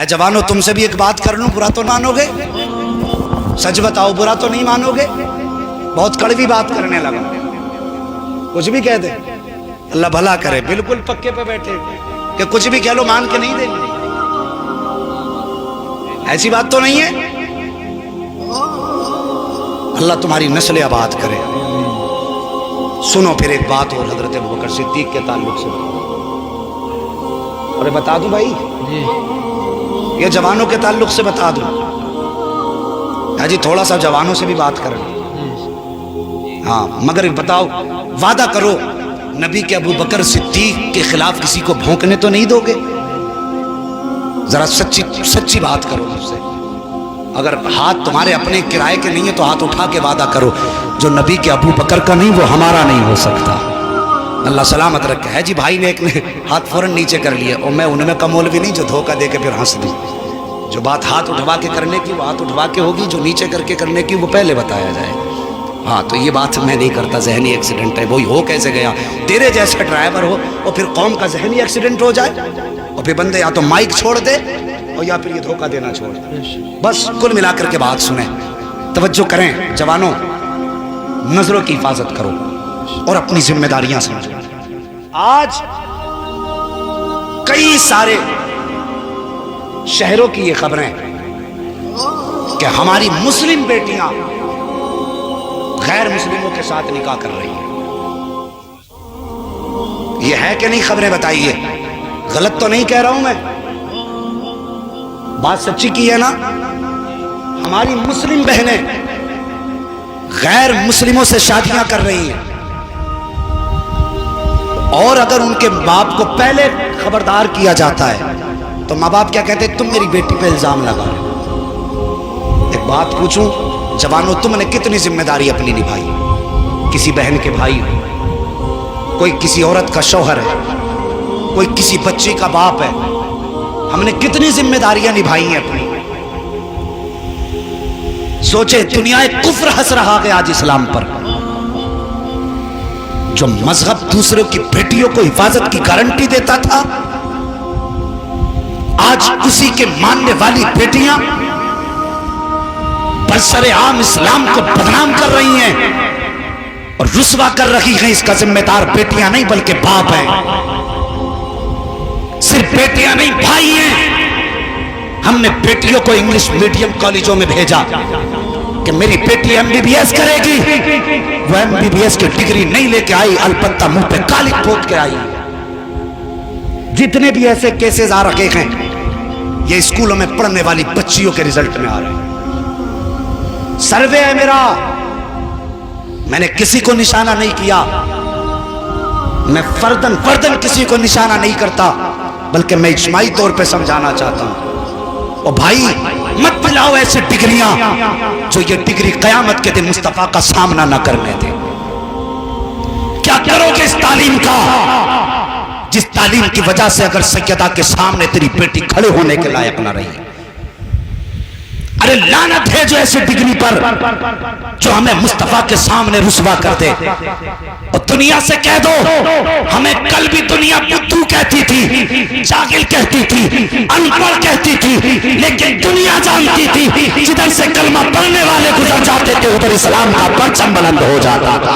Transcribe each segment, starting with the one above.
ऐ जवानों, तुमसे भी एक बात कर लूं, बुरा तो मानोगे? सच बताओ, बुरा तो नहीं मानोगे? बहुत कड़वी बात करने लगा, कुछ भी कह दे, अल्लाह भला करे। बिल्कुल पक्के पे बैठे कि कुछ भी कह लो मान के नहीं देंगे। ऐसी बात तो नहीं है। अल्लाह तुम्हारी नस्ल आबाद करे। सुनो फिर एक बात और हजरत अबू बकर सिद्दीक के ताल्लुक से, और बता दूं भाई जी, ये जवानों के ताल्लुक से बता दूं। जी थोड़ा सा जवानों से भी बात करें। हाँ, मगर बताओ, वादा करो नबी के अबू बकर सिद्दीक के खिलाफ किसी को भौंकने तो नहीं दोगे? जरा सच्ची सच्ची बात करो मुझसे। अगर हाथ तुम्हारे अपने किराए के नहीं है तो हाथ उठा के वादा करो, जो नबी के अबू बकर का नहीं वो हमारा नहीं हो सकता। अल्लाह सलामत रखे। है जी, भाई ने एक ने हाथ फौरन नीचे कर लिया, और मैं उनमें का मौलवी नहीं जो धोखा दे के फिर हंस दूं। जो बात हाथ उठवा के करने की वो हाथ उठवा के होगी, जो नीचे करके करने की वो पहले बताया जाए। हाँ, तो ये बात मैं नहीं करता, जहनी एक्सीडेंट है। वही हो कैसे गया? तेरे जैसा ड्राइवर हो और फिर कौम का जहनी एक्सीडेंट हो जाए, और फिर बंदे या तो माइक छोड़ दे और या फिर ये धोखा देना छोड़ दे। बस कुल मिलाकर के बात सुने, तवज्जो करें जवानों, नजरों की हिफाजत करो और अपनी जिम्मेदारियां समझो। आज कई सारे शहरों की ये खबरें कि हमारी मुस्लिम बेटियां गैर मुस्लिमों के साथ निकाह कर रही हैं। ये है कि नहीं? खबरें बताइए, गलत तो नहीं कह रहा हूं मैं, बात सच्ची की है ना? हमारी मुस्लिम बहनें गैर मुस्लिमों से शादियां कर रही हैं, और अगर उनके बाप को पहले खबरदार किया जाता है तो माँ बाप क्या कहते हैं? तुम मेरी बेटी पे इल्जाम लगा रहे हो। एक बात पूछूं जवानों, तुमने कितनी जिम्मेदारी अपनी निभाई? किसी बहन के भाई हो, कोई किसी औरत का शौहर है, कोई किसी बच्ची का बाप है, हमने कितनी जिम्मेदारियां निभाई हैं अपनी। सोचे, दुनिया एक कुफ्र हंस रहा है आज इस्लाम पर। जो मजहब दूसरों की बेटियों को हिफाजत की गारंटी देता था, आज उसी के मानने वाली बेटियां बरसरे आम इस्लाम को बदनाम कर रही हैं और रुस्वा कर रही हैं। इसका जिम्मेदार बेटियां नहीं बल्कि बाप हैं। सिर्फ बेटियां नहीं, भाई हैं। हमने बेटियों को इंग्लिश मीडियम कॉलेजों में भेजा कि मेरी बेटी एमबीबीएस करेगी। वो एमबीबीएस की डिग्री नहीं लेके आई, अलबत्ता मुंह पे काली पोत के आई। जितने भी ऐसे केसेस आ रखे हैं, ये स्कूलों में पढ़ने वाली बच्चियों के रिजल्ट में आ रहे हैं। सर्वे है मेरा, मैंने किसी को निशाना नहीं किया, मैं फर्दन फर्दन किसी को निशाना नहीं करता, बल्कि मैं इज्माई तौर पे समझाना चाहता हूं। और भाई, मत दिलाओ ऐसी डिग्रियां जो ये डिग्री कयामत के दिन मुस्तफा का सामना न करने दे। क्या करोगे इस तालीम का, जिस तालीम की वजह से अगर सैयदा के सामने तेरी बेटी खड़े होने के लायक न रही? अरे लानत है जो ऐसी डिग्री पर जो हमें मुस्तफा के सामने रुस्वा कर दे। और दुनिया से कह दो, हमें कल भी दुनिया बुद्धू कहती थी, जागिल कहती थी, अनपढ़ कहती थी, लेकिन दुनिया जानती थी जिधर से कलमा पढ़ने वाले गुजर जाते थे उधर इस्लाम का परचम बुलंद हो जाता था।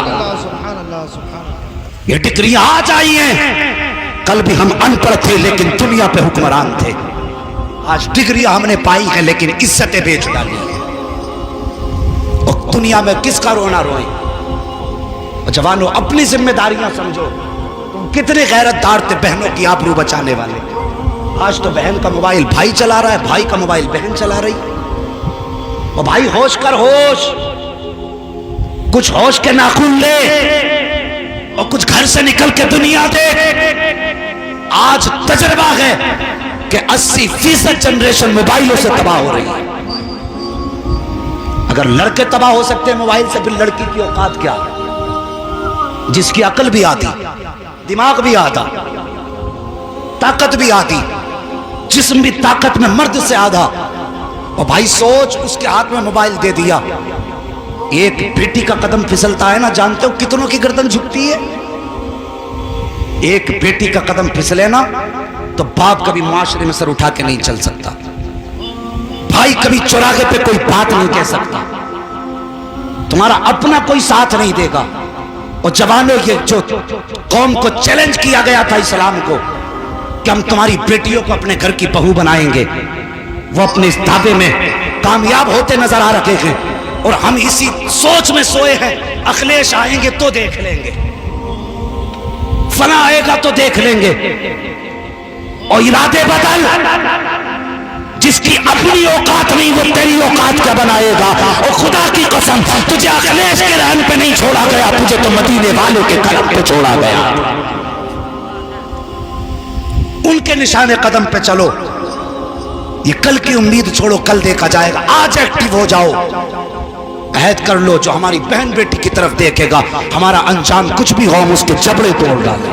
ये डिग्रियां आज आई हैं, कल भी हम अनपढ़ थे लेकिन दुनिया पे हुक्मरान थे। आज डिग्रियां हमने पाई हैं लेकिन इज्जतें बेच डाली हैं। और दुनिया में किसका रोना रोए? जवानों, अपनी जिम्मेदारियां समझो। तुम कितने गैरतदार थे बहनों की आबरू बचाने वाले। आज तो बहन का मोबाइल भाई चला रहा है, भाई का मोबाइल बहन चला रही। और भाई होश कर, होश, कुछ होश के नाखून ले और कुछ घर से निकल के दुनिया देख। आज तजर्बा है कि 80% जनरेशन मोबाइलों से तबाह हो रही है। अगर लड़के तबाह हो सकते हैं मोबाइल से, फिर लड़की की औकात क्या है? जिसकी अकल भी आती, दिमाग भी आता, ताकत भी आती, जिस्म भी ताकत में मर्द से आधा। और भाई सोच, उसके हाथ में मोबाइल दे दिया, एक बेटी का कदम फिसलता है ना, जानते हो कितनों की गर्दन झुकती है? एक बेटी का कदम फिसले ना तो बाप कभी माशरे में सर उठा के नहीं चल सकता। भाई कभी चौराहे पे कोई बात नहीं कह सकता, तुम्हारा अपना कोई साथ नहीं देगा। और जवानों, ये जो कौम को चैलेंज किया गया था इस्लाम को कि हम तुम्हारी बेटियों को अपने घर की बहू बनाएंगे, वो अपने इस दावे में कामयाब होते नजर आ रहे हैं। और हम इसी सोच में सोए हैं, अखिलेश आएंगे तो देख लेंगे, फना आएगा तो देख लेंगे। और इरादे बदल, जिसकी अपनी औकात नहीं वो तेरी औकात क्या बनाएगा। और खुदा की कसम, तुझे अखिलेश के रहन पे नहीं छोड़ा गया, तुझे तो मदीने वालों के कदम पे छोड़ा गया। उनके निशाने कदम पे चलो। ये कल की उम्मीद छोड़ो, कल देखा जाएगा। आज एक्टिव हो जाओ, अहद कर लो, जो हमारी बहन बेटी की तरफ देखेगा हमारा अंजाम कुछ भी हो हम उसके जबड़े तोड़ डालें।